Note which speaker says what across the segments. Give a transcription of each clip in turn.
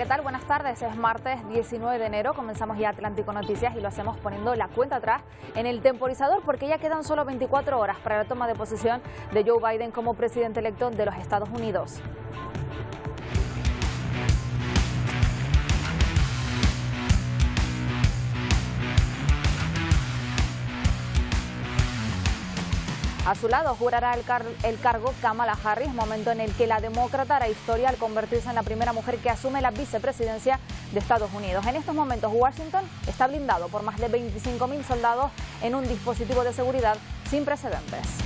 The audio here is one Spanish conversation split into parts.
Speaker 1: ¿qué tal? Buenas tardes. Es martes 19 de enero. Comenzamos ya Atlántico Noticias y lo hacemos poniendo la cuenta atrás en el temporizador porque ya quedan solo 24 horas para la toma de posesión de Joe Biden como presidente electo de los Estados Unidos. A su lado jurará el cargo Kamala Harris, momento en el que la demócrata hará historia al convertirse en la primera mujer que asume la vicepresidencia de Estados Unidos. En estos momentos Washington está blindado por más de 25.000 soldados en un dispositivo de seguridad sin precedentes.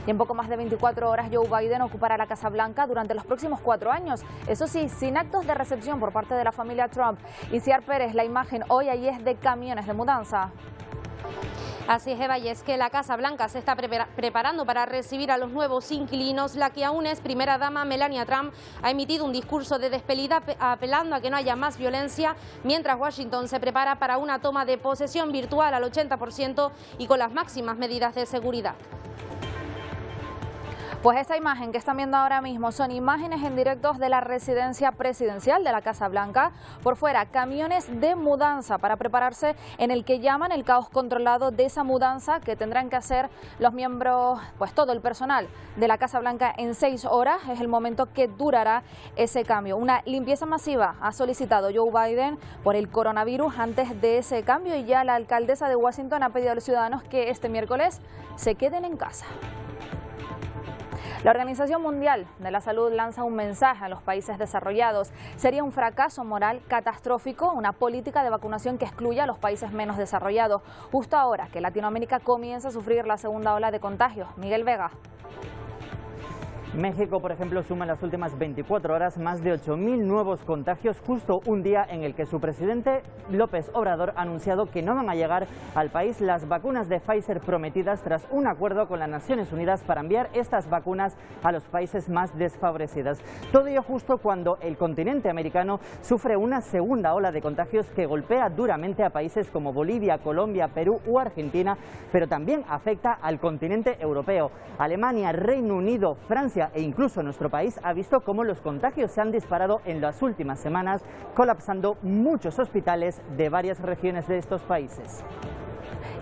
Speaker 1: Y en poco más de 24 horas Joe Biden ocupará la Casa Blanca durante los próximos 4 años. Eso sí, sin actos de recepción por parte de la familia Trump. Iciar Pérez, la imagen hoy allí es de camiones de mudanza.
Speaker 2: Así es, Eva, y es que la Casa Blanca se está preparando para recibir a los nuevos inquilinos. La que aún es primera dama, Melania Trump, ha emitido un discurso de despedida apelando a que no haya más violencia, mientras Washington se prepara para una toma de posesión virtual al 80% y con las máximas medidas de seguridad.
Speaker 1: Pues esta imagen que están viendo ahora mismo son imágenes en directo de la residencia presidencial de la Casa Blanca. Por fuera, camiones de mudanza para prepararse en el que llaman el caos controlado de esa mudanza que tendrán que hacer los miembros, pues todo el personal de la Casa Blanca en 6 horas. Es el momento que durará ese cambio. Una limpieza masiva ha solicitado Joe Biden por el coronavirus antes de ese cambio y ya la alcaldesa de Washington ha pedido a los ciudadanos que este miércoles se queden en casa. La Organización Mundial de la Salud lanza un mensaje a los países desarrollados. Sería un fracaso moral catastrófico una política de vacunación que excluya a los países menos desarrollados, justo ahora que Latinoamérica comienza a sufrir la segunda ola de contagios. Miguel Vega.
Speaker 3: México, por ejemplo, suma en las últimas 24 horas más de 8.000 nuevos contagios, justo un día en el que su presidente López Obrador ha anunciado que no van a llegar al país las vacunas de Pfizer prometidas tras un acuerdo con las Naciones Unidas para enviar estas vacunas a los países más desfavorecidos. Todo ello justo cuando el continente americano sufre una segunda ola de contagios que golpea duramente a países como Bolivia, Colombia, Perú o Argentina, pero también afecta al continente europeo. Alemania, Reino Unido, Francia e incluso nuestro país ha visto cómo los contagios se han disparado en las últimas semanas, colapsando muchos hospitales de varias regiones de estos países.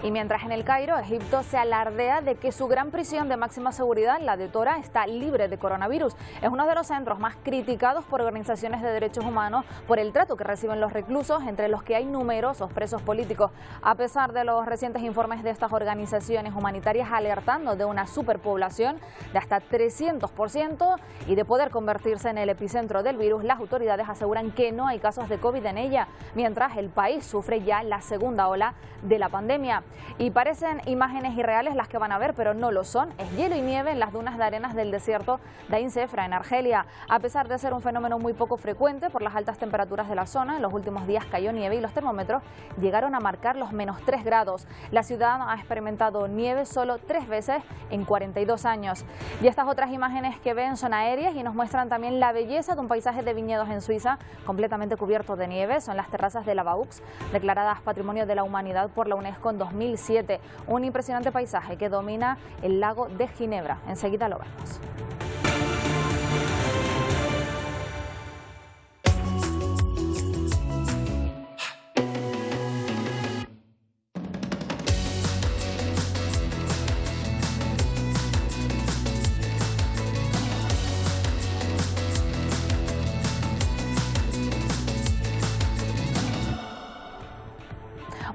Speaker 1: Y mientras en el Cairo, Egipto se alardea de que su gran prisión de máxima seguridad, la de Tora, está libre de coronavirus. Es uno de los centros más criticados por organizaciones de derechos humanos por el trato que reciben los reclusos, entre los que hay numerosos presos políticos. A pesar de los recientes informes de estas organizaciones humanitarias alertando de una superpoblación de hasta 300% y de poder convertirse en el epicentro del virus, las autoridades aseguran que no hay casos de COVID en ella, mientras el país sufre ya la segunda ola de la pandemia. Y parecen imágenes irreales las que van a ver, pero no lo son. Es hielo y nieve en las dunas de arenas del desierto de Ain Sefra, en Argelia. A pesar de ser un fenómeno muy poco frecuente por las altas temperaturas de la zona, en los últimos días cayó nieve y los termómetros llegaron a marcar los -3 grados. La ciudad ha experimentado nieve solo 3 veces en 42 años. Y estas otras imágenes que ven son aéreas y nos muestran también la belleza de un paisaje de viñedos en Suiza completamente cubierto de nieve. Son las terrazas de la Vaux, declaradas Patrimonio de la Humanidad por la UNESCO en 2007, un impresionante paisaje que domina el lago de Ginebra. Enseguida lo vemos.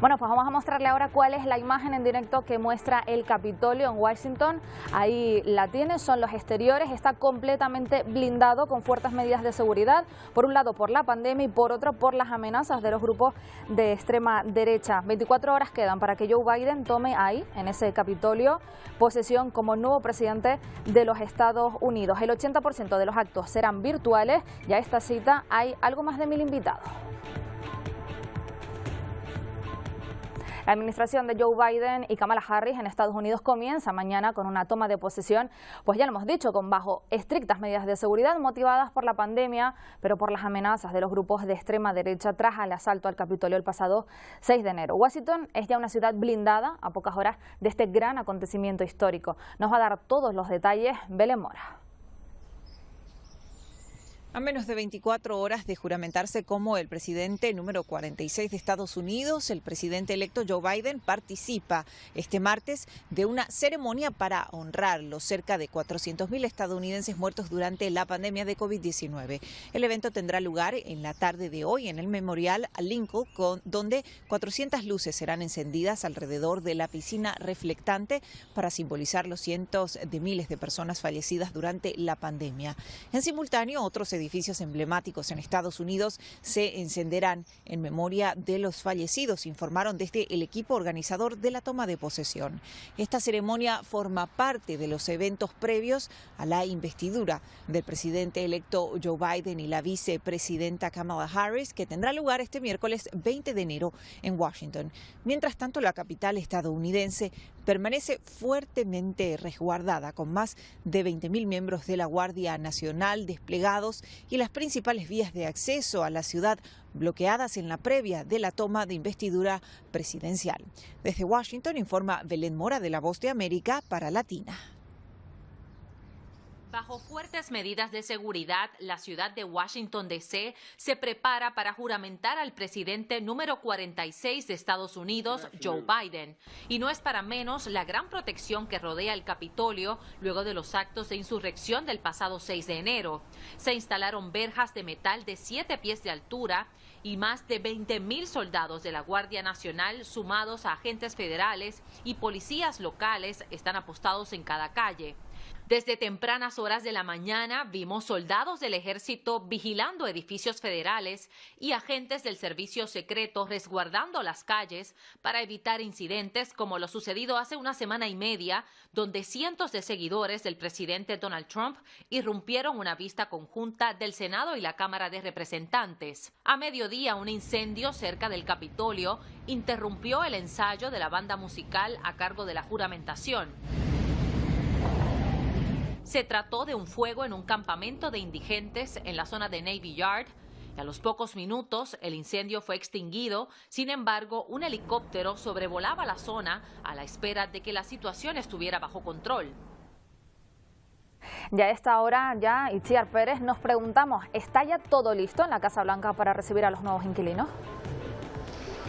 Speaker 1: Bueno, pues vamos a mostrarle ahora cuál es la imagen en directo que muestra el Capitolio en Washington. Ahí la tiene, son los exteriores, está completamente blindado con fuertes medidas de seguridad, por un lado por la pandemia y por otro por las amenazas de los grupos de extrema derecha. 24 horas quedan para que Joe Biden tome ahí, en ese Capitolio, posesión como nuevo presidente de los Estados Unidos. El 80% de los actos serán virtuales y a esta cita hay algo más de 1.000 invitados. La administración de Joe Biden y Kamala Harris en Estados Unidos comienza mañana con una toma de posesión, pues ya lo hemos dicho, con bajo estrictas medidas de seguridad motivadas por la pandemia, pero por las amenazas de los grupos de extrema derecha tras el asalto al Capitolio el pasado 6 de enero. Washington es ya una ciudad blindada a pocas horas de este gran acontecimiento histórico. Nos va a dar todos los detalles Belén Mora.
Speaker 4: A menos de 24 horas de juramentarse como el presidente número 46 de Estados Unidos, el presidente electo Joe Biden participa este martes de una ceremonia para honrar los cerca de 400.000 estadounidenses muertos durante la pandemia de COVID-19. El evento tendrá lugar en la tarde de hoy en el Memorial Lincoln, donde 400 luces serán encendidas alrededor de la piscina reflectante para simbolizar los cientos de miles de personas fallecidas durante la pandemia. En simultáneo, otros edificios emblemáticos en Estados Unidos se encenderán en memoria de los fallecidos, informaron desde el equipo organizador de la toma de posesión. Esta ceremonia forma parte de los eventos previos a la investidura del presidente electo Joe Biden y la vicepresidenta Kamala Harris, que tendrá lugar este miércoles 20 de enero en Washington. Mientras tanto, la capital estadounidense permanece fuertemente resguardada, con más de 20.000 miembros de la Guardia Nacional desplegados y las principales vías de acceso a la ciudad bloqueadas en la previa de la toma de investidura presidencial. Desde Washington informa Belén Mora de La Voz de América para Latina.
Speaker 5: Bajo fuertes medidas de seguridad, la ciudad de Washington, D.C. se prepara para juramentar al presidente número 46 de Estados Unidos, Joe Biden. Y no es para menos la gran protección que rodea el Capitolio luego de los actos de insurrección del pasado 6 de enero. Se instalaron verjas de metal de 7 pies de altura y más de 20.000 soldados de la Guardia Nacional, sumados a agentes federales y policías locales, están apostados en cada calle. Desde tempranas horas de la mañana vimos soldados del ejército vigilando edificios federales y agentes del servicio secreto resguardando las calles para evitar incidentes como lo sucedido hace una semana y media, donde cientos de seguidores del presidente Donald Trump irrumpieron una vista conjunta del Senado y la Cámara de Representantes. A mediodía, un incendio cerca del Capitolio interrumpió el ensayo de la banda musical a cargo de la juramentación. Se trató de un fuego en un campamento de indigentes en la zona de Navy Yard y a los pocos minutos el incendio fue extinguido. Sin embargo, un helicóptero sobrevolaba la zona a la espera de que la situación estuviera bajo control.
Speaker 1: Ya a esta hora, Itziar Pérez, nos preguntamos, ¿está ya todo listo en la Casa Blanca para recibir a los nuevos inquilinos?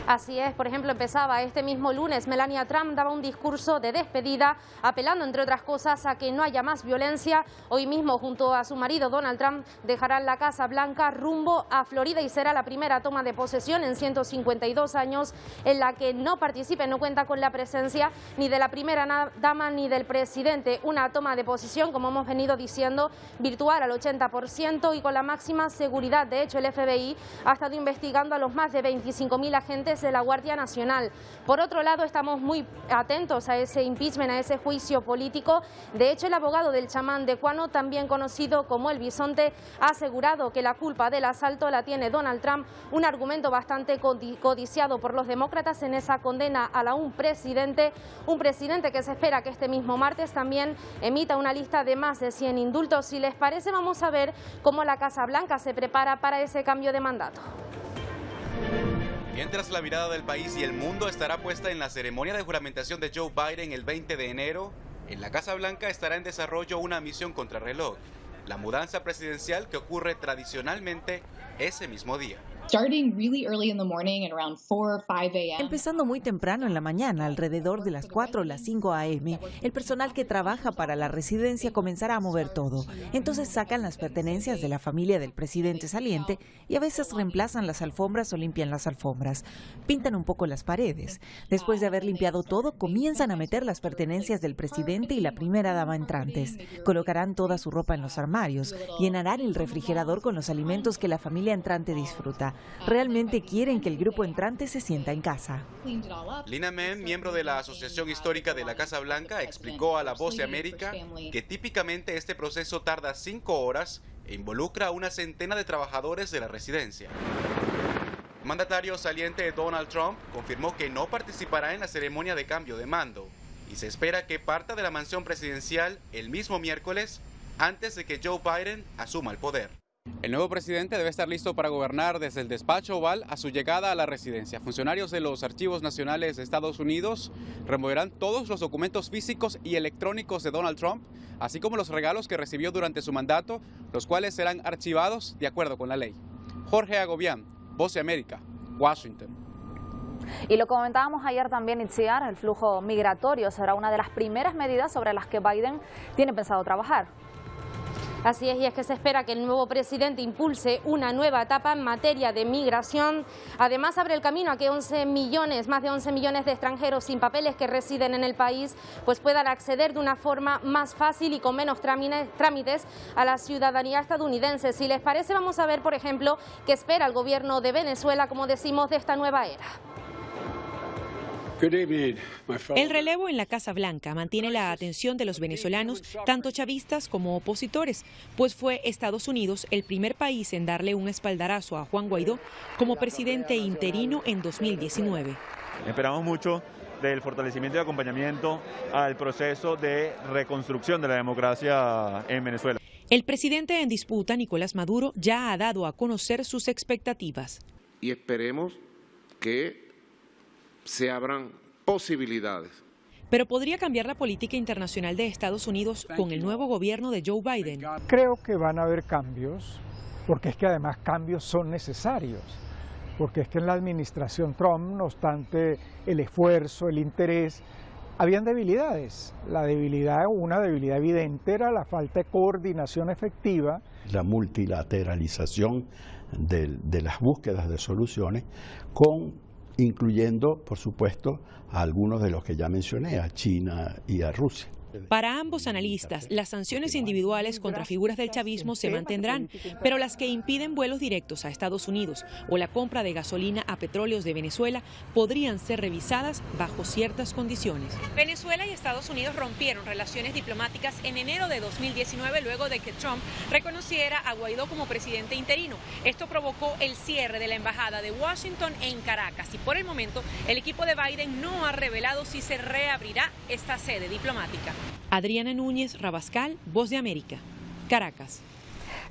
Speaker 2: Así es, por ejemplo, empezaba este mismo lunes, Melania Trump daba un discurso de despedida, apelando, entre otras cosas, a que no haya más violencia. Hoy mismo, junto a su marido Donald Trump, dejarán la Casa Blanca rumbo a Florida y será la primera toma de posesión en 152 años en la que no participe, no cuenta con la presencia ni de la primera dama ni del presidente. Una toma de posesión, como hemos venido diciendo, virtual al 80% y con la máxima seguridad. De hecho, el FBI ha estado investigando a los más de 25.000 agentes de la Guardia Nacional. Por otro lado, estamos muy atentos a ese impeachment, a ese juicio político. De hecho, el abogado del chamán de Cuano, también conocido como el Bisonte, ha asegurado que la culpa del asalto la tiene Donald Trump, un argumento bastante codiciado por los demócratas en esa condena a un presidente que se espera que este mismo martes también emita una lista de más de 100 indultos. Si les parece, vamos a ver cómo la Casa Blanca se prepara para ese cambio de mandato.
Speaker 6: Mientras la mirada del país y el mundo estará puesta en la ceremonia de juramentación de Joe Biden el 20 de enero, en la Casa Blanca estará en desarrollo una misión contrarreloj, la mudanza presidencial que ocurre tradicionalmente ese mismo día.
Speaker 7: Empezando muy temprano en la mañana, alrededor de las 4 o las 5 a.m., el personal que trabaja para la residencia comenzará a mover todo. Entonces sacan las pertenencias de la familia del presidente saliente y a veces reemplazan las alfombras o limpian las alfombras. Pintan un poco las paredes. Después de haber limpiado todo, comienzan a meter las pertenencias del presidente y la primera dama entrantes. Colocarán toda su ropa en los armarios, llenarán el refrigerador con los alimentos que la familia entrante disfruta. Realmente quieren que el grupo entrante se sienta en casa.
Speaker 6: Lina Men, miembro de la Asociación Histórica de la Casa Blanca, explicó a La Voz de América que típicamente este proceso tarda 5 horas e involucra a una centena de trabajadores de la residencia. El mandatario saliente Donald Trump confirmó que no participará en la ceremonia de cambio de mando y se espera que parta de la mansión presidencial el mismo miércoles antes de que Joe Biden asuma el poder.
Speaker 8: El nuevo presidente debe estar listo para gobernar desde el despacho oval a su llegada a la residencia. Funcionarios de los archivos nacionales de Estados Unidos removerán todos los documentos físicos y electrónicos de Donald Trump, así como los regalos que recibió durante su mandato, los cuales serán archivados de acuerdo con la ley. Jorge Agobián, Voz de América, Washington.
Speaker 1: Y lo comentábamos ayer también, Itziar, el flujo migratorio será una de las primeras medidas sobre las que Biden tiene pensado trabajar.
Speaker 2: Así es, y es que se espera que el nuevo presidente impulse una nueva etapa en materia de migración. Además, abre el camino a que más de 11 millones de extranjeros sin papeles que residen en el país pues puedan acceder de una forma más fácil y con menos trámites a la ciudadanía estadounidense. Si les parece, vamos a ver, por ejemplo, qué espera el gobierno de Venezuela, como decimos, de esta nueva era.
Speaker 9: El relevo en la Casa Blanca mantiene la atención de los venezolanos, tanto chavistas como opositores, pues fue Estados Unidos el primer país en darle un espaldarazo a Juan Guaidó como presidente interino en 2019.
Speaker 10: Esperamos mucho del fortalecimiento y acompañamiento al proceso de reconstrucción de la democracia en Venezuela.
Speaker 9: El presidente en disputa, Nicolás Maduro, ya ha dado a conocer sus expectativas.
Speaker 11: Y esperemos que se abran posibilidades.
Speaker 9: Pero podría cambiar la política internacional de Estados Unidos con el nuevo gobierno de Joe Biden.
Speaker 12: Creo que van a haber cambios, porque es que además cambios son necesarios, porque es que en la administración Trump, no obstante el esfuerzo, el interés, habían debilidades. Una debilidad evidente era la falta de coordinación efectiva.
Speaker 13: La multilateralización de las búsquedas de soluciones incluyendo, por supuesto, a algunos de los que ya mencioné, a China y a Rusia.
Speaker 9: Para ambos analistas, las sanciones individuales contra figuras del chavismo se mantendrán, pero las que impiden vuelos directos a Estados Unidos o la compra de gasolina a petróleos de Venezuela podrían ser revisadas bajo ciertas condiciones. Venezuela y Estados Unidos rompieron relaciones diplomáticas en enero de 2019 luego de que Trump reconociera a Guaidó como presidente interino. Esto provocó el cierre de la embajada de Washington en Caracas y por el momento el equipo de Biden no ha revelado si se reabrirá esta sede diplomática. Adriana Núñez Rabascal, Voz de América, Caracas.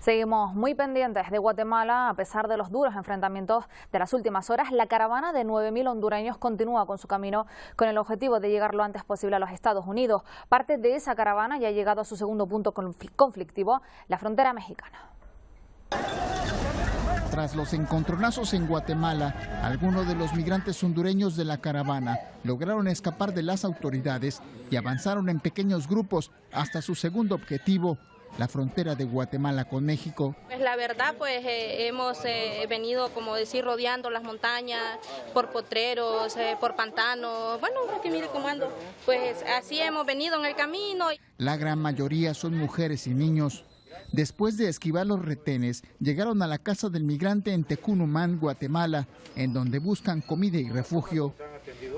Speaker 1: Seguimos muy pendientes de Guatemala. A pesar de los duros enfrentamientos de las últimas horas, la caravana de 9.000 hondureños continúa con su camino con el objetivo de llegar lo antes posible a los Estados Unidos. Parte de esa caravana ya ha llegado a su segundo punto conflictivo, la frontera mexicana.
Speaker 14: Tras los encontronazos en Guatemala, algunos de los migrantes hondureños de la caravana lograron escapar de las autoridades y avanzaron en pequeños grupos hasta su segundo objetivo, la frontera de Guatemala con México.
Speaker 15: Pues la verdad, pues hemos venido, como decir, rodeando las montañas, por potreros, por pantanos. Bueno, porque mire cómo ando. Pues así hemos venido en el camino.
Speaker 14: La gran mayoría son mujeres y niños. Después de esquivar los retenes, llegaron a la casa del migrante en Tecunumán, Guatemala, en donde buscan comida y refugio.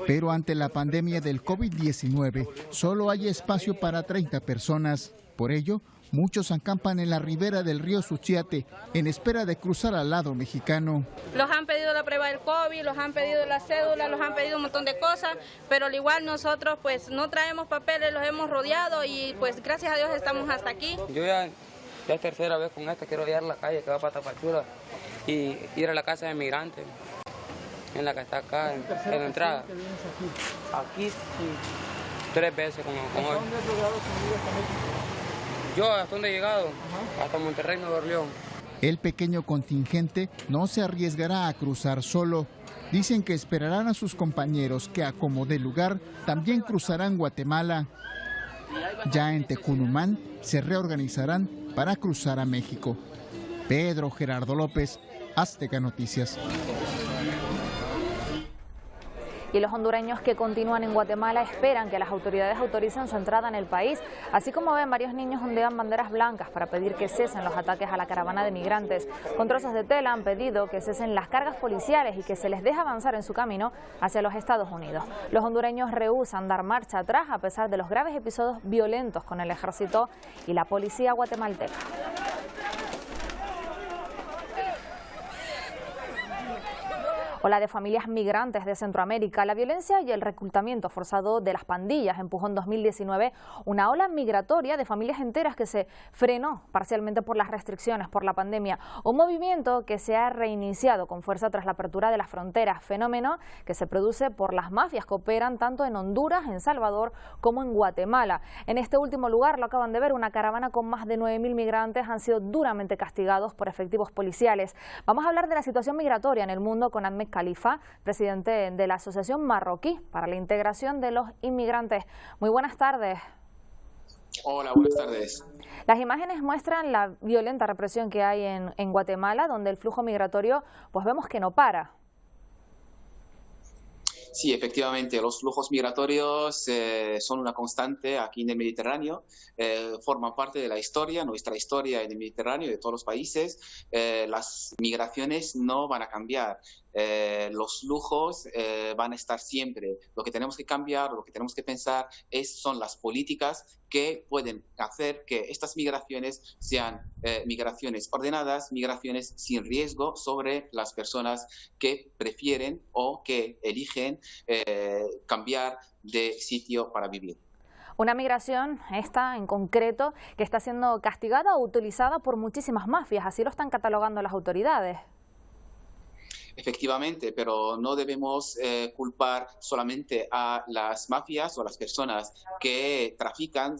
Speaker 14: Pero ante la pandemia del COVID-19, solo hay espacio para 30 personas. Por ello, muchos acampan en la ribera del río Suchiate, en espera de cruzar al lado mexicano.
Speaker 15: Los han pedido la prueba del COVID, los han pedido la cédula, los han pedido un montón de cosas, pero al igual nosotros pues no traemos papeles, los hemos rodeado y pues gracias a Dios estamos hasta aquí.
Speaker 16: Yo ya es tercera vez con esta, quiero llegar a la calle que va para Tapachula y ir a la casa de migrantes, en la que está acá, en la entrada. Aquí sí, 3 veces con hoy. Yo hasta donde he llegado, hasta Monterrey, Nuevo León.
Speaker 14: El pequeño contingente no se arriesgará a cruzar solo. Dicen que esperarán a sus compañeros que, a como dé lugar, también cruzarán Guatemala. Ya en Tecunumán se reorganizarán para cruzar a México. Pedro Gerardo López, Azteca Noticias.
Speaker 1: Y los hondureños que continúan en Guatemala esperan que las autoridades autoricen su entrada en el país. Así como ven, varios niños ondean banderas blancas para pedir que cesen los ataques a la caravana de migrantes. Con trozos de tela han pedido que cesen las cargas policiales y que se les deje avanzar en su camino hacia los Estados Unidos. Los hondureños rehúsan dar marcha atrás a pesar de los graves episodios violentos con el ejército y la policía guatemalteca. o la de familias migrantes de Centroamérica. La violencia y el reclutamiento forzado de las pandillas empujó en 2019 una ola migratoria de familias enteras que se frenó parcialmente por las restricciones por la pandemia. Un movimiento que se ha reiniciado con fuerza tras la apertura de las fronteras, fenómeno que se produce por las mafias que operan tanto en Honduras, en Salvador como en Guatemala. En este último lugar, lo acaban de ver, una caravana con más de 9.000 migrantes han sido duramente castigados por efectivos policiales. Vamos a hablar de la situación migratoria en el mundo con Ahmed Khalifa, presidente de la Asociación Marroquí para la Integración de los Inmigrantes. Muy buenas tardes.
Speaker 17: Hola, buenas tardes.
Speaker 1: Las imágenes muestran la violenta represión que hay en Guatemala, donde el flujo migratorio, pues vemos que no para.
Speaker 17: Sí, efectivamente, los flujos migratorios son una constante aquí en el Mediterráneo, forman parte de la historia, nuestra historia en el Mediterráneo, de todos los países. Las migraciones no van a cambiar. Los flujos van a estar siempre. Lo que tenemos que cambiar, lo que tenemos que pensar son las políticas que pueden hacer que estas migraciones sean migraciones ordenadas, migraciones sin riesgo sobre las personas que prefieren o que eligen cambiar de sitio para vivir.
Speaker 1: Una migración, esta en concreto, que está siendo castigada o utilizada por muchísimas mafias, así lo están catalogando las autoridades.
Speaker 17: Efectivamente, pero no debemos culpar solamente a las mafias o a las personas que trafican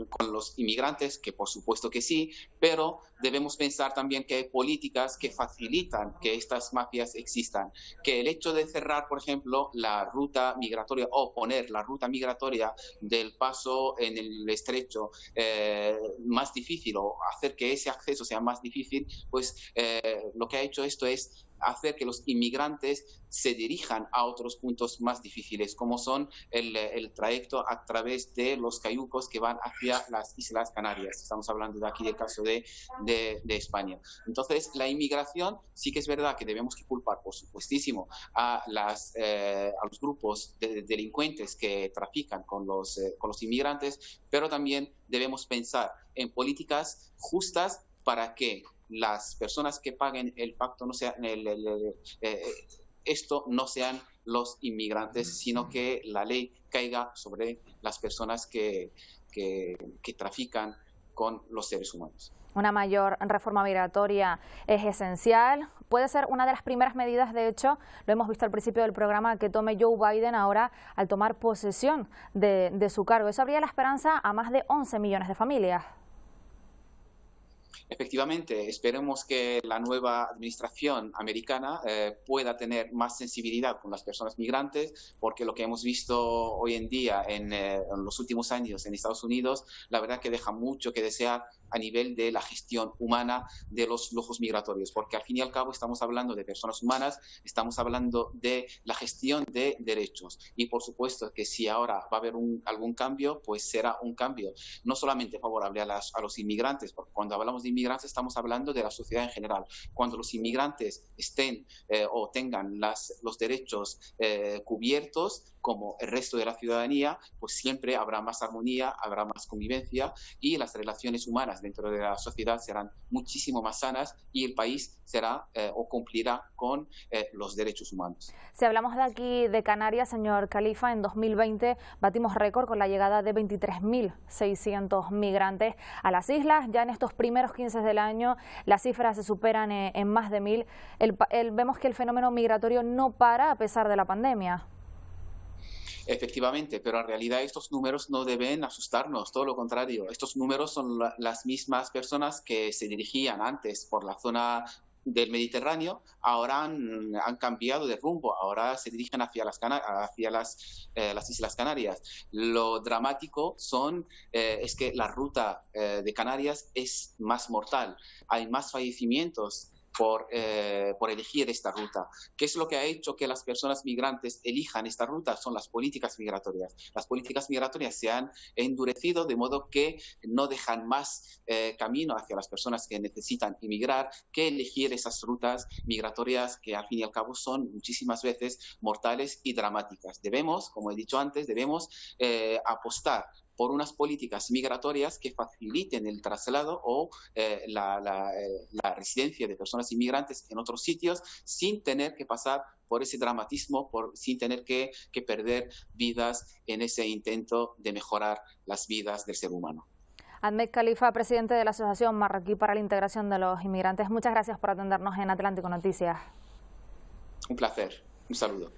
Speaker 17: con los inmigrantes, que por supuesto que sí, pero debemos pensar también que hay políticas que facilitan que estas mafias existan. Que el hecho de cerrar, por ejemplo, la ruta migratoria o poner la ruta migratoria del paso en el estrecho más difícil o hacer que ese acceso sea más difícil, pues lo que ha hecho esto es hacer que los inmigrantes se dirijan a otros puntos más difíciles, como son el trayecto a través de los cayucos que van hacia las Islas Canarias. Estamos hablando de aquí del caso de España. Entonces, la inmigración sí que es verdad que debemos que culpar, por supuestísimo, a los grupos de delincuentes que trafican con los inmigrantes, pero también debemos pensar en políticas justas para que las personas que paguen el pacto no sean esto no sean los inmigrantes, sino que la ley caiga sobre las personas que trafican con los seres humanos.
Speaker 1: Una mayor reforma migratoria es esencial. Puede ser una de las primeras medidas, de hecho, lo hemos visto al principio del programa, que tome Joe Biden ahora al tomar posesión de su cargo. Eso abría la esperanza a más de 11 millones de familias.
Speaker 17: Efectivamente, esperemos que la nueva administración americana pueda tener más sensibilidad con las personas migrantes, porque lo que hemos visto hoy en día en los últimos años en Estados Unidos, la verdad que deja mucho que desear a nivel de la gestión humana de los flujos migratorios, porque al fin y al cabo estamos hablando de personas humanas, estamos hablando de la gestión de derechos, y por supuesto que si ahora va a haber algún cambio, pues será un cambio no solamente favorable a los inmigrantes, porque cuando hablamos de inmigrantes estamos hablando de la sociedad en general. Cuando los inmigrantes estén o tengan los derechos cubiertos como el resto de la ciudadanía, pues siempre habrá más armonía, habrá más convivencia y las relaciones humanas dentro de la sociedad serán muchísimo más sanas y el país será o cumplirá con los derechos humanos.
Speaker 1: Si hablamos de aquí de Canarias, señor Khalifa, en 2020 batimos récord con la llegada de 23.600 migrantes a las islas. Ya en estos primeros 15 del año las cifras se superan en más de 1.000. Vemos que el fenómeno migratorio no para a pesar de la pandemia.
Speaker 17: Efectivamente, pero en realidad estos números no deben asustarnos, todo lo contrario. Estos números son las mismas personas que se dirigían antes por la zona del Mediterráneo, ahora han cambiado de rumbo, ahora se dirigen hacia las Islas Canarias. Lo dramático es que la ruta de Canarias es más mortal, hay más fallecimientos por elegir esta ruta. ¿Qué es lo que ha hecho que las personas migrantes elijan esta ruta? Son las políticas migratorias. Las políticas migratorias se han endurecido de modo que no dejan más camino hacia las personas que necesitan emigrar que elegir esas rutas migratorias que al fin y al cabo son muchísimas veces mortales y dramáticas. Debemos, como he dicho antes, apostar por unas políticas migratorias que faciliten el traslado o la residencia de personas inmigrantes en otros sitios sin tener que pasar por ese dramatismo, sin tener que perder vidas en ese intento de mejorar las vidas del ser humano.
Speaker 1: Ahmed Khalifa, presidente de la Asociación Marroquí para la Integración de los Inmigrantes, muchas gracias por atendernos en Atlántico Noticias.
Speaker 17: Un placer, un saludo.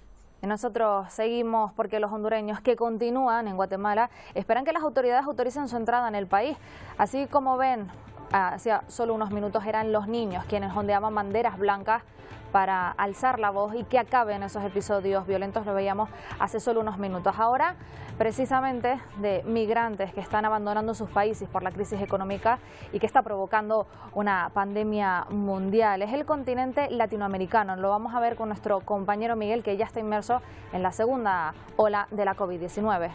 Speaker 1: Y nosotros seguimos porque los hondureños que continúan en Guatemala esperan que las autoridades autoricen su entrada en el país. Así como ven, hace solo unos minutos eran los niños quienes ondeaban banderas blancas para alzar la voz y que acaben esos episodios violentos, lo veíamos hace solo unos minutos. Ahora, precisamente de migrantes que están abandonando sus países por la crisis económica y que está provocando una pandemia mundial. Es el continente latinoamericano. Lo vamos a ver con nuestro compañero Miguel, que ya está inmerso en la segunda ola de la COVID-19.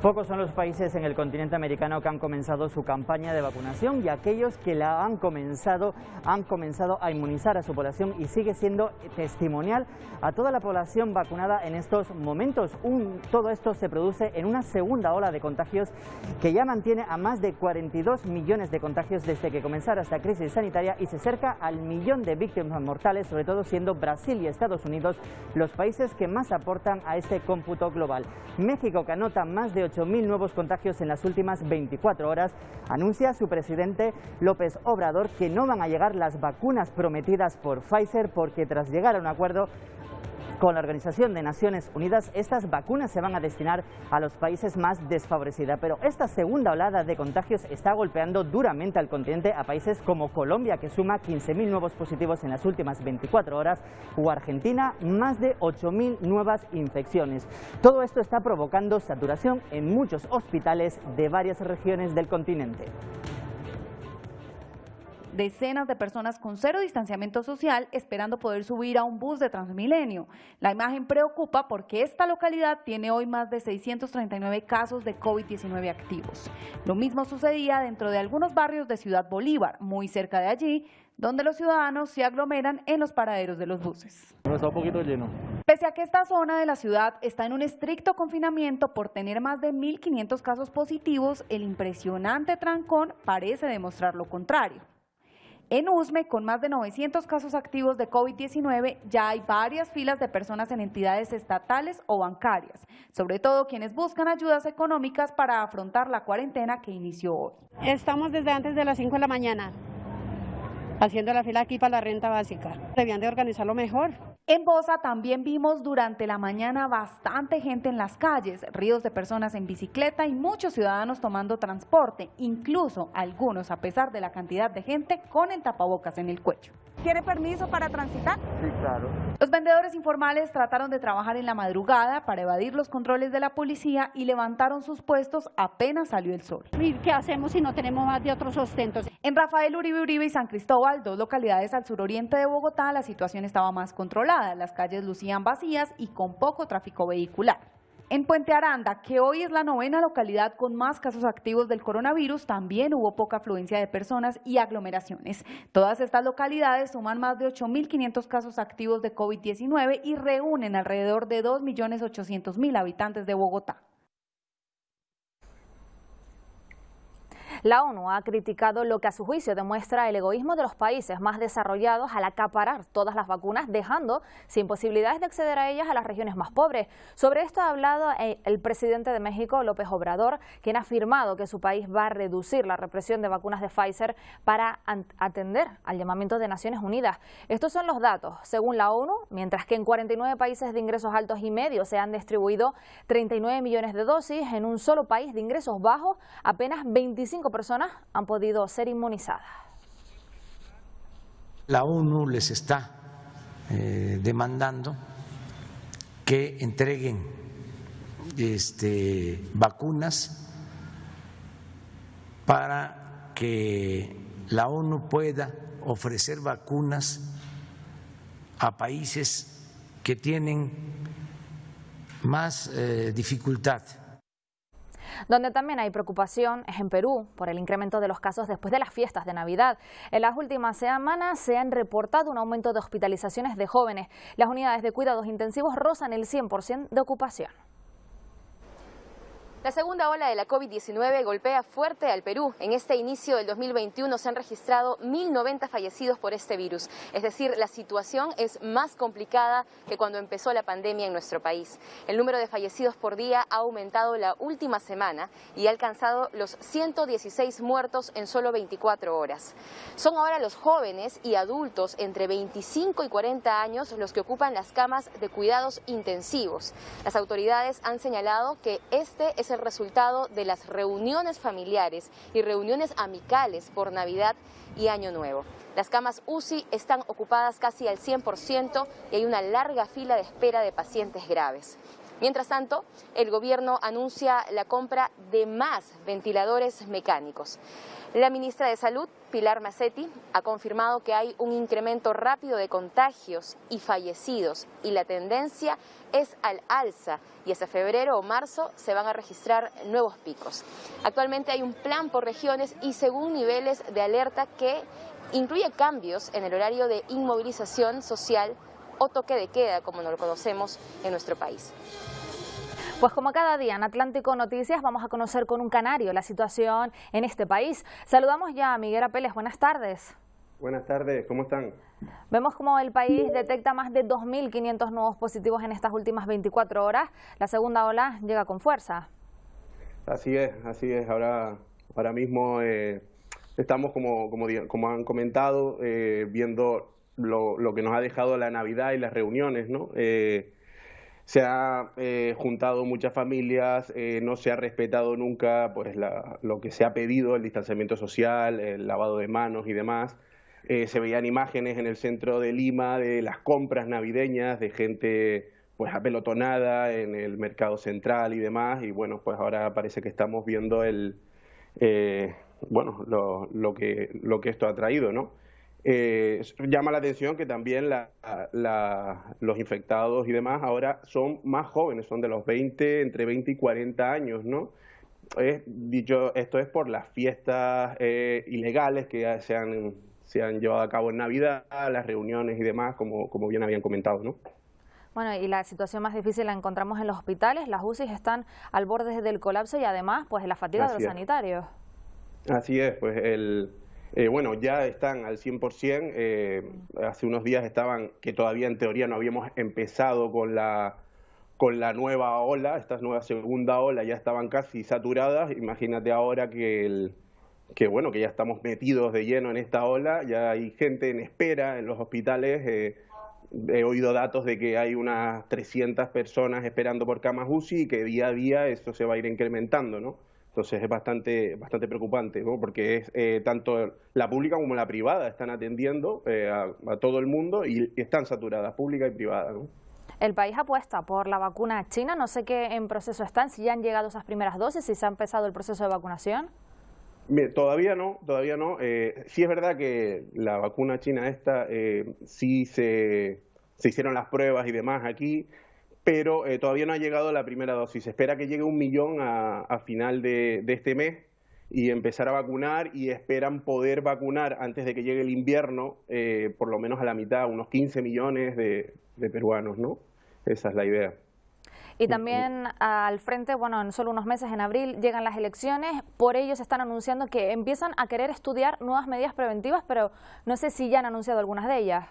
Speaker 3: Pocos son los países en el continente americano que han comenzado su campaña de vacunación y aquellos que la han comenzado a inmunizar a su población y sigue siendo testimonial a toda la población vacunada en estos momentos. Todo esto se produce en una segunda ola de contagios que ya mantiene a más de 42 millones de contagios desde que comenzara esta crisis sanitaria y se acerca al millón de víctimas mortales, sobre todo siendo Brasil y Estados Unidos los países que más aportan a este cómputo global. México, que anota más de 8.000 nuevos contagios en las últimas 24 horas, anuncia su presidente López Obrador que no van a llegar las vacunas prometidas por Pfizer porque tras llegar a un acuerdo con la Organización de Naciones Unidas, estas vacunas se van a destinar a los países más desfavorecidos. Pero esta segunda oleada de contagios está golpeando duramente al continente, a países como Colombia, que suma 15.000 nuevos positivos en las últimas 24 horas, o Argentina, más de 8.000 nuevas infecciones. Todo esto está provocando saturación en muchos hospitales de varias regiones del continente.
Speaker 18: Decenas de personas con cero distanciamiento social esperando poder subir a un bus de Transmilenio. La imagen preocupa porque esta localidad tiene hoy más de 639 casos de COVID-19 activos. Lo mismo sucedía dentro de algunos barrios de Ciudad Bolívar, muy cerca de allí, donde los ciudadanos se aglomeran en los paraderos de los buses.
Speaker 19: Está un poquito lleno.
Speaker 18: Pese a que esta zona de la ciudad está en un estricto confinamiento por tener más de 1.500 casos positivos, el impresionante trancón parece demostrar lo contrario. En Usme, con más de 900 casos activos de COVID-19, ya hay varias filas de personas en entidades estatales o bancarias, sobre todo quienes buscan ayudas económicas para afrontar la cuarentena que inició hoy.
Speaker 20: Estamos desde antes de las 5 de la mañana, haciendo la fila aquí para la renta básica. Debían de organizarlo mejor.
Speaker 18: En Bosa también vimos durante la mañana bastante gente en las calles, ríos de personas en bicicleta y muchos ciudadanos tomando transporte, incluso algunos, a pesar de la cantidad de gente, con el tapabocas en el cuello. ¿Tiene permiso para transitar?
Speaker 19: Sí, claro.
Speaker 18: Los vendedores informales trataron de trabajar en la madrugada para evadir los controles de la policía y levantaron sus puestos apenas salió el sol.
Speaker 20: ¿Y qué hacemos si no tenemos más de otros sustentos?
Speaker 18: En Rafael Uribe Uribe y San Cristóbal, dos localidades al suroriente de Bogotá, la situación estaba más controlada. Las calles lucían vacías y con poco tráfico vehicular. En Puente Aranda, que hoy es la novena localidad con más casos activos del coronavirus, también hubo poca afluencia de personas y aglomeraciones. Todas estas localidades suman más de 8.500 casos activos de COVID-19 y reúnen alrededor de 2.800.000 habitantes de Bogotá.
Speaker 1: La ONU ha criticado lo que a su juicio demuestra el egoísmo de los países más desarrollados al acaparar todas las vacunas, dejando sin posibilidades de acceder a ellas a las regiones más pobres. Sobre esto ha hablado el presidente de México, López Obrador, quien ha afirmado que su país va a reducir la represión de vacunas de Pfizer para atender al llamamiento de Naciones Unidas. Estos son los datos. Según la ONU, mientras que en 49 países de ingresos altos y medios se han distribuido 39 millones de dosis, en un solo país de ingresos bajos, apenas 25 personas han podido ser inmunizadas.
Speaker 21: La ONU les está demandando que entreguen vacunas para que la ONU pueda ofrecer vacunas a países que tienen más dificultad.
Speaker 1: Donde también hay preocupación es en Perú por el incremento de los casos después de las fiestas de Navidad. En las últimas semanas se han reportado un aumento de hospitalizaciones de jóvenes. Las unidades de cuidados intensivos rozan el 100% de ocupación.
Speaker 19: La segunda ola de la COVID-19 golpea fuerte al Perú. En este inicio del 2021 se han registrado 1.090 fallecidos por este virus. Es decir, la situación es más complicada que cuando empezó la pandemia en nuestro país. El número de fallecidos por día ha aumentado la última semana y ha alcanzado los 116 muertos en solo 24 horas. Son ahora los jóvenes y adultos entre 25 y 40 años los que ocupan las camas de cuidados intensivos. Las autoridades han señalado que este es el resultado de las reuniones familiares y reuniones amicales por Navidad y Año Nuevo. Las camas UCI están ocupadas casi al 100% y hay una larga fila de espera de pacientes graves. Mientras tanto, el gobierno anuncia la compra de más ventiladores mecánicos. La ministra de Salud, Pilar Macetti, ha confirmado que hay un incremento rápido de contagios y fallecidos y la tendencia es al alza y hasta febrero o marzo se van a registrar nuevos picos. Actualmente hay un plan por regiones y según niveles de alerta que incluye cambios en el horario de inmovilización social o toque de queda, como nos lo conocemos en nuestro país.
Speaker 1: Pues como cada día en Atlántico Noticias vamos a conocer con un canario la situación en este país. Saludamos ya a Miguel Apeles, buenas tardes.
Speaker 22: Buenas tardes, ¿cómo están?
Speaker 1: Vemos como el país detecta más de 2.500 nuevos positivos en estas últimas 24 horas. La segunda ola llega con fuerza.
Speaker 22: Así es. Ahora mismo estamos, como han comentado, viendo lo que nos ha dejado la Navidad y las reuniones, ¿no? Se ha juntado muchas familias, no se ha respetado nunca pues lo que se ha pedido, el distanciamiento social, el lavado de manos y demás. Se veían imágenes en el centro de Lima de las compras navideñas, de gente pues apelotonada en el mercado central y demás, y bueno, pues ahora parece que estamos viendo lo que esto ha traído, ¿no? Llama la atención que también los infectados y demás ahora son más jóvenes, son de los entre 20 y 40 años, ¿no? Esto es por las fiestas ilegales que se han llevado a cabo en Navidad, las reuniones y demás, como bien habían comentado, ¿no?
Speaker 1: Bueno, y la situación más difícil la encontramos en los hospitales, las UCI están al borde del colapso y además pues de la fatiga de los sanitarios.
Speaker 22: Así es, pues ya están al 100%, hace unos días estaban, que todavía en teoría no habíamos empezado con la nueva ola, esta nueva segunda ola, ya estaban casi saturadas. Imagínate ahora que ya estamos metidos de lleno en esta ola, ya hay gente en espera en los hospitales, he oído datos de que hay unas 300 personas esperando por camas UCI y que día a día esto se va a ir incrementando, ¿no? Entonces es bastante preocupante, ¿no? Porque tanto la pública como la privada están atendiendo a todo el mundo y están saturadas, pública y privada, ¿no?
Speaker 1: El país apuesta por la vacuna china, no sé qué en proceso están, si ya han llegado esas primeras dosis, si se ha empezado el proceso de vacunación.
Speaker 22: Todavía no. Sí es verdad que la vacuna china esta, sí se hicieron las pruebas y demás aquí, pero todavía no ha llegado la primera dosis. Se espera que llegue 1 millón a final de este mes y empezar a vacunar, y esperan poder vacunar antes de que llegue el invierno, por lo menos a la mitad, unos 15 millones de peruanos, ¿no? Esa es la idea.
Speaker 1: Y también al frente, bueno, en solo unos meses, en abril, llegan las elecciones. Por ello se están anunciando que empiezan a querer estudiar nuevas medidas preventivas, pero no sé si ya han anunciado algunas de ellas.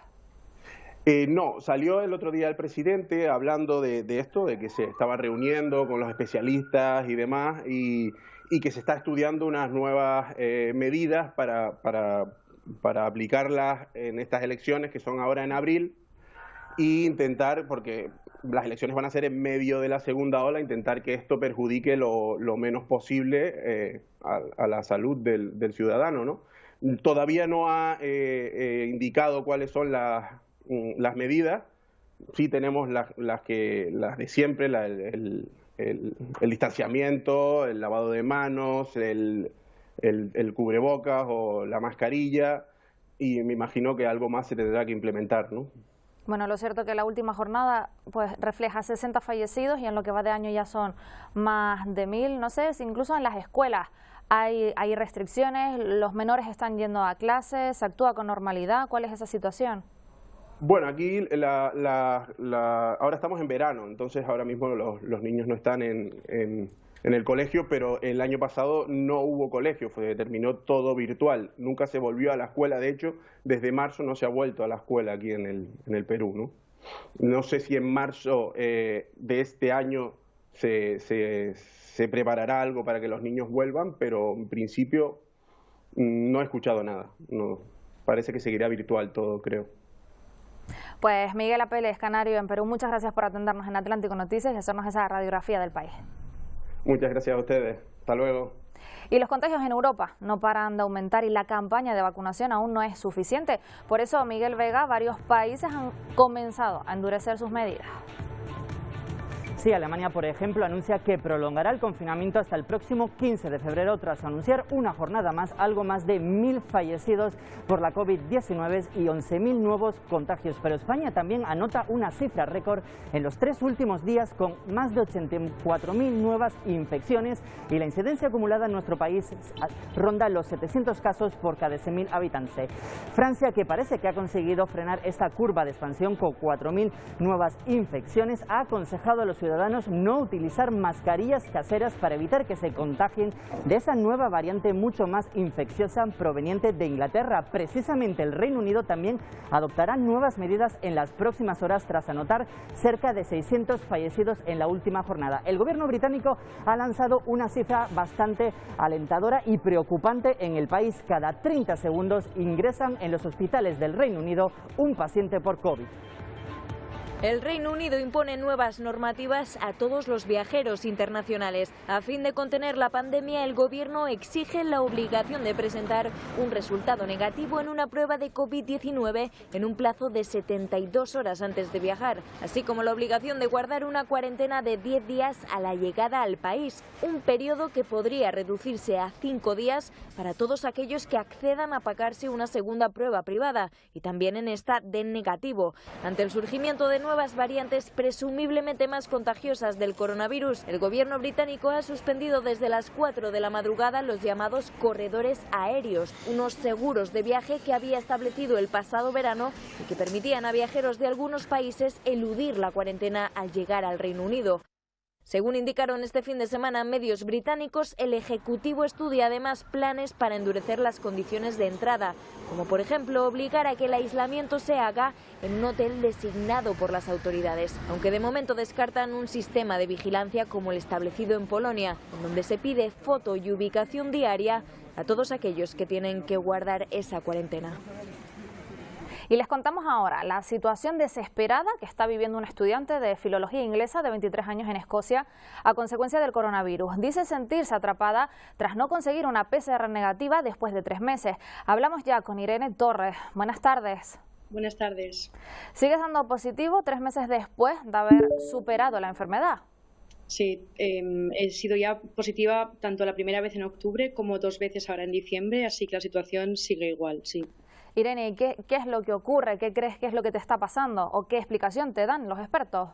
Speaker 22: No, salió el otro día el presidente hablando de esto, de que se estaba reuniendo con los especialistas y demás, y que se está estudiando unas nuevas medidas para aplicarlas en estas elecciones que son ahora en abril, e intentar, porque las elecciones van a ser en medio de la segunda ola, intentar que esto perjudique lo menos posible a la salud del ciudadano, ¿no? Todavía no ha indicado cuáles son las medidas. Sí tenemos las de siempre, el distanciamiento, el lavado de manos, el cubrebocas o la mascarilla, y me imagino que algo más se tendrá que implementar, ¿no?
Speaker 1: Bueno, lo cierto es que la última jornada pues refleja 60 fallecidos y en lo que va de año ya son más de 1000, no sé, si incluso en las escuelas hay restricciones, los menores están yendo a clases, se actúa con normalidad. ¿Cuál es esa situación?
Speaker 22: Bueno, aquí ahora estamos en verano, entonces ahora mismo los niños no están en el colegio, pero el año pasado no hubo colegio, terminó todo virtual, nunca se volvió a la escuela, de hecho, desde marzo no se ha vuelto a la escuela aquí en el Perú, ¿no? No sé si en marzo de este año se preparará algo para que los niños vuelvan, pero en principio no he escuchado nada, no, parece que seguirá virtual todo, creo.
Speaker 1: Pues Miguel Apeles, canario en Perú, muchas gracias por atendernos en Atlántico Noticias y hacernos esa radiografía del país.
Speaker 22: Muchas gracias a ustedes. Hasta luego.
Speaker 1: Y los contagios en Europa no paran de aumentar y la campaña de vacunación aún no es suficiente. Por eso, Miguel Vega, varios países han comenzado a endurecer sus medidas.
Speaker 3: Sí, Alemania, por ejemplo, anuncia que prolongará el confinamiento hasta el próximo 15 de febrero tras anunciar una jornada más, algo más de 1.000 fallecidos por la COVID-19 y 11.000 nuevos contagios. Pero España también anota una cifra récord en los 3 últimos días con más de 84.000 nuevas infecciones y la incidencia acumulada en nuestro país ronda los 700 casos por cada 100.000 habitantes. Francia, que parece que ha conseguido frenar esta curva de expansión con 4.000 nuevas infecciones, ha aconsejado a los ciudadanos no utilizar mascarillas caseras para evitar que se contagien de esa nueva variante mucho más infecciosa proveniente de Inglaterra. Precisamente el Reino Unido también adoptará nuevas medidas en las próximas horas tras anotar cerca de 600 fallecidos en la última jornada. El gobierno británico ha lanzado una cifra bastante alentadora y preocupante en el país. Cada 30 segundos ingresan en los hospitales del Reino Unido un paciente por COVID.
Speaker 4: El Reino Unido impone nuevas normativas a todos los viajeros internacionales. A fin de contener la pandemia, el gobierno exige la obligación de presentar un resultado negativo en una prueba de COVID-19 en un plazo de 72 horas antes de viajar, así como la obligación de guardar una cuarentena de 10 días a la llegada al país, un periodo que podría reducirse a 5 días para todos aquellos que accedan a pagarse una segunda prueba privada y también en esta den negativo. Ante el surgimiento de nuevas variantes presumiblemente más contagiosas del coronavirus, el gobierno británico ha suspendido desde las 4 de la madrugada los llamados corredores aéreos, unos seguros de viaje que había establecido el pasado verano y que permitían a viajeros de algunos países eludir la cuarentena al llegar al Reino Unido. Según indicaron este fin de semana medios británicos, el Ejecutivo estudia además planes para endurecer las condiciones de entrada, como por ejemplo obligar a que el aislamiento se haga en un hotel designado por las autoridades, aunque de momento descartan un sistema de vigilancia como el establecido en Polonia, en donde se pide foto y ubicación diaria a todos aquellos que tienen que guardar esa cuarentena.
Speaker 1: Y les contamos ahora la situación desesperada que está viviendo un estudiante de filología inglesa de 23 años en Escocia a consecuencia del coronavirus. Dice sentirse atrapada tras no conseguir una PCR negativa después de 3 meses. Hablamos ya con Irene Torres. Buenas tardes.
Speaker 5: Buenas tardes.
Speaker 1: ¿Sigues dando positivo 3 meses después de haber superado la enfermedad?
Speaker 5: Sí, he sido ya positiva tanto la primera vez en octubre como 2 veces ahora en diciembre, así que la situación sigue igual, sí.
Speaker 1: Irene, ¿qué es lo que ocurre? ¿Qué crees que es lo que te está pasando? ¿O qué explicación te dan los expertos?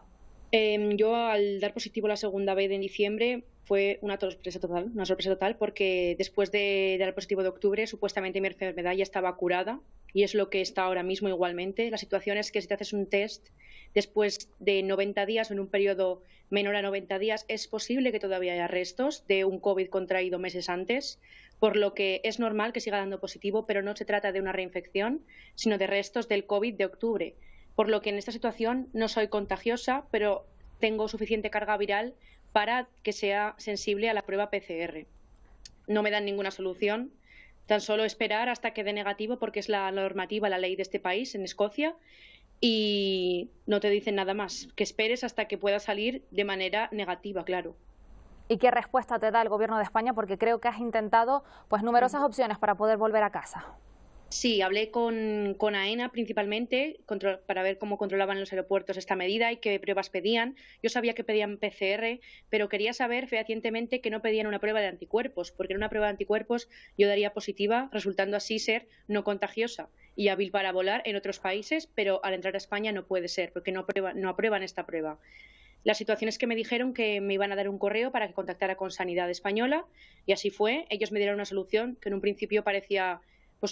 Speaker 5: Yo al dar positivo la segunda vez en diciembre fue una sorpresa total, porque después de dar positivo de octubre supuestamente mi enfermedad ya estaba curada y es lo que está ahora mismo igualmente. La situación es que si te haces un test después de 90 días o en un periodo menor a 90 días es posible que todavía haya restos de un COVID contraído meses antes, por lo que es normal que siga dando positivo, pero no se trata de una reinfección, sino de restos del COVID de octubre. Por lo que en esta situación no soy contagiosa, pero tengo suficiente carga viral para que sea sensible a la prueba PCR. No me dan ninguna solución, tan solo esperar hasta que dé negativo, porque es la normativa, la ley de este país, en Escocia, y no te dicen nada más, que esperes hasta que pueda salir de manera negativa, claro.
Speaker 1: ¿Y qué respuesta te da el Gobierno de España? Porque creo que has intentado numerosas opciones para poder volver a casa.
Speaker 5: Sí, hablé con AENA principalmente para ver cómo controlaban en los aeropuertos esta medida y qué pruebas pedían. Yo sabía que pedían PCR, pero quería saber fehacientemente que no pedían una prueba de anticuerpos, porque en una prueba de anticuerpos yo daría positiva, resultando así ser no contagiosa y hábil para volar en otros países, pero al entrar a España no puede ser, porque no aprueban esta prueba. La situación es que me dijeron que me iban a dar un correo para que contactara con Sanidad Española y así fue. Ellos me dieron una solución que en un principio parecía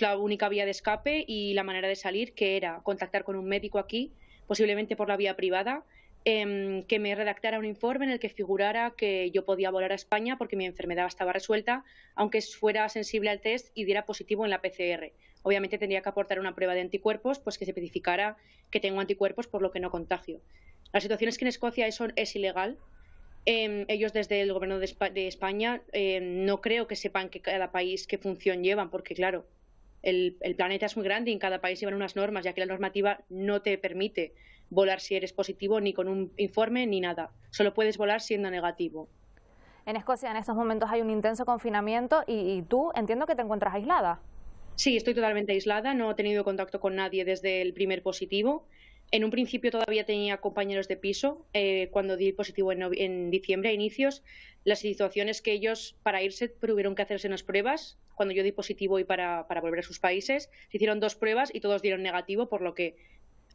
Speaker 5: la única vía de escape y la manera de salir, que era contactar con un médico aquí, posiblemente por la vía privada, que me redactara un informe en el que figurara que yo podía volar a España porque mi enfermedad estaba resuelta, aunque fuera sensible al test y diera positivo en la PCR. Obviamente tendría que aportar una prueba de anticuerpos, pues que se especificara que tengo anticuerpos por lo que no contagio. La situación es que en Escocia eso es ilegal. Ellos desde el gobierno de España no creo que sepan que cada país qué función llevan, porque claro, el planeta es muy grande y en cada país llevan unas normas, ya que la normativa no te permite volar si eres positivo ni con un informe ni nada. Solo puedes volar siendo negativo.
Speaker 1: En Escocia en estos momentos hay un intenso confinamiento y tú entiendo que te encuentras aislada.
Speaker 5: Sí, estoy totalmente aislada, no he tenido contacto con nadie desde el primer positivo. En un principio todavía tenía compañeros de piso. Cuando di positivo en diciembre, a inicios, la situación es que ellos para irse tuvieron que hacerse unas pruebas. Cuando yo di positivo y para volver a sus países, se hicieron 2 pruebas y todos dieron negativo, por lo que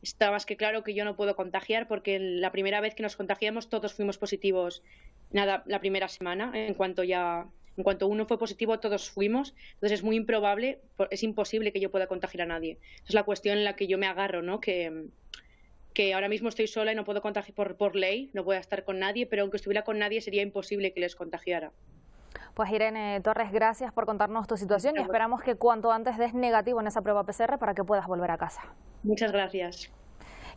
Speaker 5: está más que claro que yo no puedo contagiar, porque la primera vez que nos contagiamos todos fuimos positivos la primera semana. En cuanto uno fue positivo, todos fuimos. Entonces es muy improbable, es imposible que yo pueda contagiar a nadie. Esa es la cuestión en la que yo me agarro, ¿no? Que ahora mismo estoy sola y no puedo contagiar por ley, no puedo estar con nadie, pero aunque estuviera con nadie sería imposible que les contagiara.
Speaker 1: Pues Irene Torres, gracias por contarnos tu situación y esperamos que cuanto antes des negativo en esa prueba PCR para que puedas volver a casa.
Speaker 5: Muchas gracias.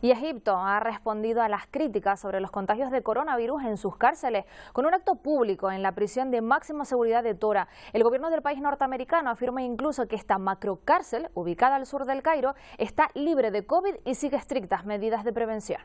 Speaker 1: Y Egipto ha respondido a las críticas sobre los contagios de coronavirus en sus cárceles con un acto público en la prisión de máxima seguridad de Tora. El gobierno del país norteamericano afirma incluso que esta macrocárcel, ubicada al sur del Cairo, está libre de COVID y sigue estrictas medidas de prevención.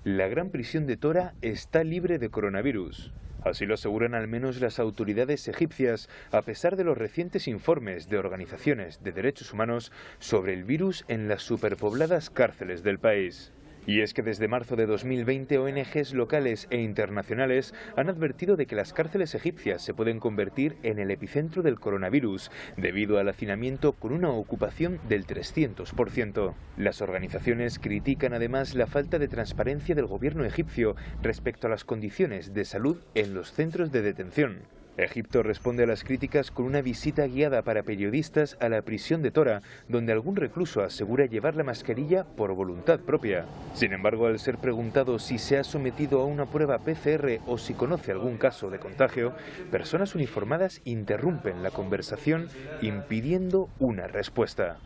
Speaker 6: La gran prisión de Tora está libre de coronavirus. Así lo aseguran al menos las autoridades egipcias, a pesar de los recientes informes de organizaciones de derechos humanos sobre el virus en las superpobladas cárceles del país. Y es que desde marzo de 2020 ONGs locales e internacionales han advertido de que las cárceles egipcias se pueden convertir en el epicentro del coronavirus debido al hacinamiento con una ocupación del 300%. Las organizaciones critican además la falta de transparencia del gobierno egipcio respecto a las condiciones de salud en los centros de detención. Egipto responde a las críticas con una visita guiada para periodistas a la prisión de Tora, donde algún recluso asegura llevar la mascarilla por voluntad propia. Sin embargo, al ser preguntado si se ha sometido a una prueba PCR o si conoce algún caso de contagio, personas uniformadas interrumpen la conversación impidiendo una respuesta.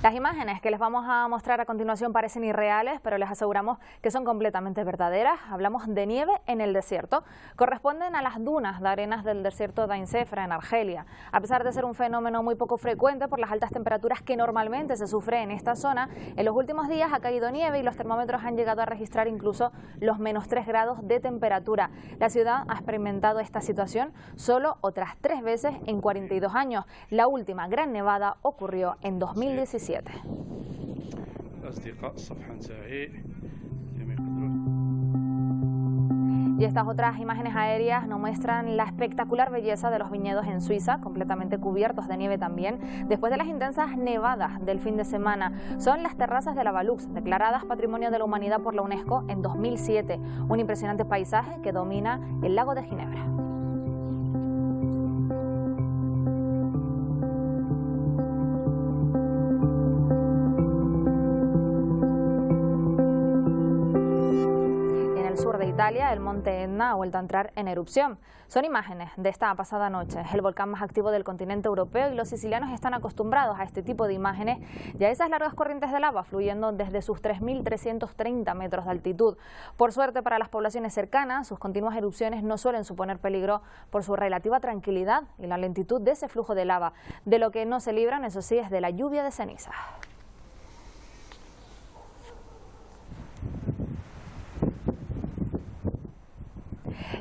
Speaker 1: Las imágenes que les vamos a mostrar a continuación parecen irreales, pero les aseguramos que son completamente verdaderas. Hablamos de nieve en el desierto. Corresponden a las dunas de arenas del desierto de Ain Sefra, en Argelia. A pesar de ser un fenómeno muy poco frecuente por las altas temperaturas que normalmente se sufre en esta zona, en los últimos días ha caído nieve y los termómetros han llegado a registrar incluso los -3 grados de temperatura. La ciudad ha experimentado esta situación solo otras 3 veces en 42 años. La última gran nevada ocurrió en 2017. Y estas otras imágenes aéreas nos muestran la espectacular belleza de los viñedos en Suiza, completamente cubiertos de nieve también, después de las intensas nevadas del fin de semana. Son las terrazas de la Valux, declaradas Patrimonio de la Humanidad por la UNESCO en 2007, un impresionante paisaje que domina el lago de Ginebra. Italia, el monte Etna ha vuelto a entrar en erupción. Son imágenes de esta pasada noche. Es el volcán más activo del continente europeo y los sicilianos están acostumbrados a este tipo de imágenes y a esas largas corrientes de lava fluyendo desde sus 3.330 metros de altitud. Por suerte para las poblaciones cercanas, sus continuas erupciones no suelen suponer peligro por su relativa tranquilidad y la lentitud de ese flujo de lava. De lo que no se libran, eso sí, es de la lluvia de ceniza.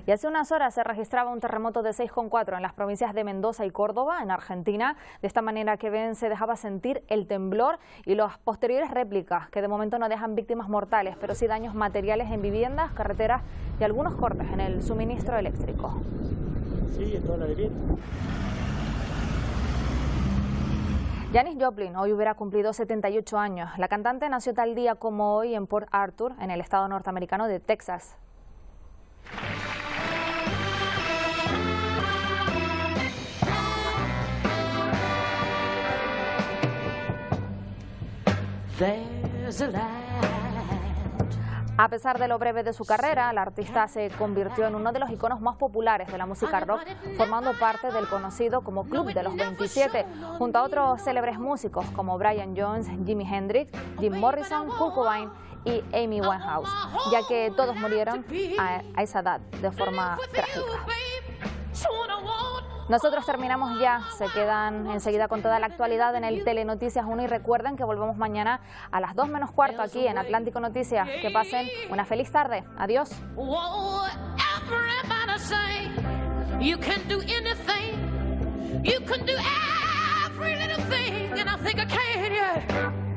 Speaker 1: Y hace unas horas se registraba un terremoto de 6,4 en las provincias de Mendoza y Córdoba, en Argentina. De esta manera que ven se dejaba sentir el temblor y las posteriores réplicas, que de momento no dejan víctimas mortales, pero sí daños materiales en viviendas, carreteras y algunos cortes en el suministro eléctrico.
Speaker 7: Sí, en toda la derecha.
Speaker 1: Janis Joplin hoy hubiera cumplido 78 años. La cantante nació tal día como hoy en Port Arthur, en el estado norteamericano de Texas.
Speaker 23: There
Speaker 1: A pesar de lo breve de su carrera, la artista se convirtió en uno de los iconos más populares de la música rock, formando parte del conocido como Club de los 27, junto a otros célebres músicos como Brian Jones, Jimi Hendrix, Jim Morrison, Kurt Cobain y Amy Winehouse, ya que todos murieron a esa edad de forma trágica. Nosotros terminamos ya, se quedan enseguida con toda la actualidad en el Telenoticias 1 y recuerden que volvemos mañana a las 2 menos cuarto aquí en Atlántico Noticias. Que pasen una feliz tarde. Adiós.
Speaker 2: You can do anything, you can do every little thing, and I think I can, yeah.